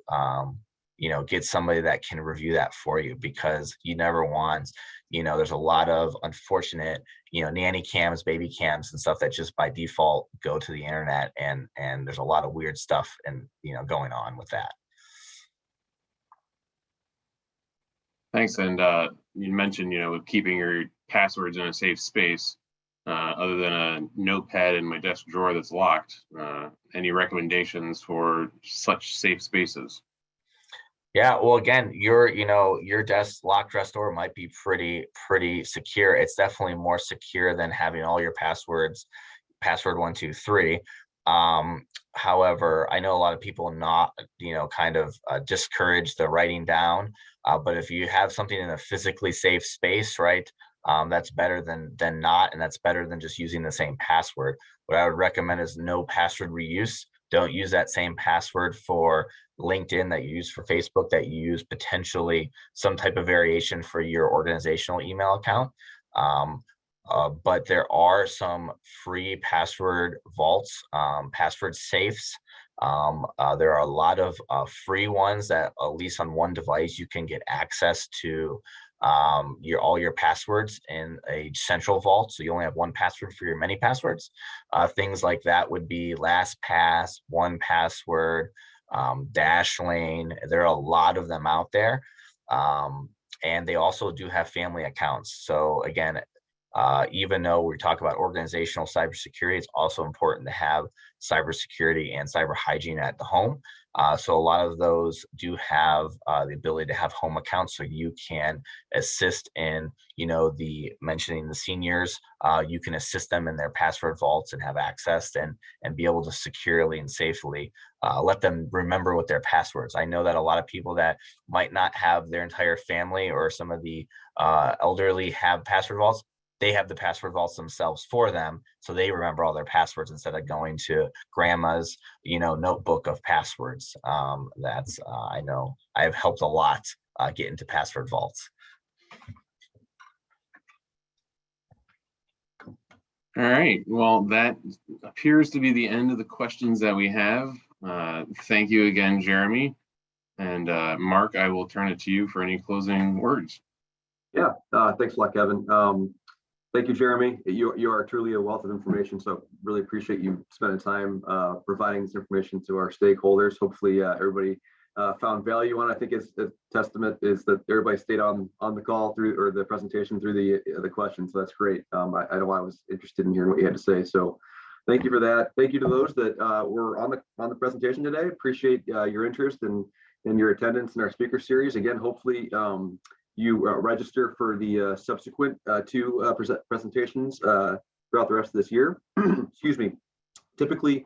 get somebody that can review that for you, because you never want, there's a lot of unfortunate, nanny cams, baby cams and stuff that just by default go to the internet, and there's a lot of weird stuff and going on with that. Thanks. And you mentioned, keeping your passwords in a safe space. Other than a notepad in my desk drawer that's locked, any recommendations for such safe spaces? Yeah, well, again, your desk locked dress door might be pretty secure. It's definitely more secure than having all your passwords, password 1, 2, 3. However, I know a lot of people not, kind of discourage the writing down. But if you have something in a physically safe space, right, that's better than not, and that's better than just using the same password. What I would recommend is no password reuse. Don't use that same password for LinkedIn that you use for Facebook, that you use potentially some type of variation for your organizational email account. But there are some free password vaults, password safes. There are a lot of free ones that, at least on one device, you can get access to all your passwords in a central vault, so you only have one password for your many passwords. Things like that would be LastPass, 1Password, Dashlane. There are a lot of them out there. And they also do have family accounts. So again, even though we talk about organizational cybersecurity, it's also important to have cybersecurity and cyber hygiene at the home. So a lot of those do have the ability to have home accounts, so you can assist in, mentioning the seniors, you can assist them in their password vaults and have access and be able to securely and safely let them remember what their passwords. I know that a lot of people that might not have their entire family or some of the elderly have password vaults. They have the password vaults themselves for them, so they remember all their passwords instead of going to grandma's, notebook of passwords. That's I know I've helped a lot get into password vaults. All right. Well, that appears to be the end of the questions that we have. Thank you again, Jeremy. And Mark, I will turn it to you for any closing words. Yeah, thanks a lot, Kevin. Thank you, Jeremy. You are truly a wealth of information, so really appreciate you spending time providing this information to our stakeholders. Hopefully, everybody found value on it. I think it's a testament is that everybody stayed on the call through or the presentation through the questions. So that's great. I know I was interested in hearing what you had to say. So thank you for that. Thank you to those that were on the presentation today. Appreciate your interest and your attendance in our speaker series. Again, hopefully. You register for the subsequent two presentations throughout the rest of this year. Excuse me. Typically,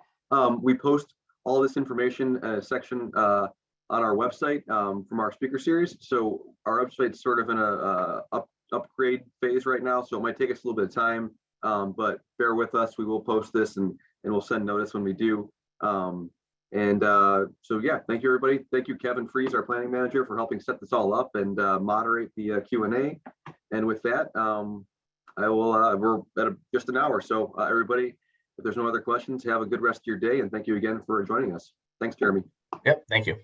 we post all this information in a section on our website from our speaker series. So our website's sort of in a upgrade phase right now, so it might take us a little bit of time, but bear with us. We will post this and we'll send notice when we do. So yeah, thank you, everybody. Thank you, Kevin Fries, our planning manager, for helping set this all up and moderate the Q&A. And with that, I will, we're at just an hour. So everybody, if there's no other questions, have a good rest of your day. And thank you again for joining us. Thanks, Jeremy. Yep, thank you.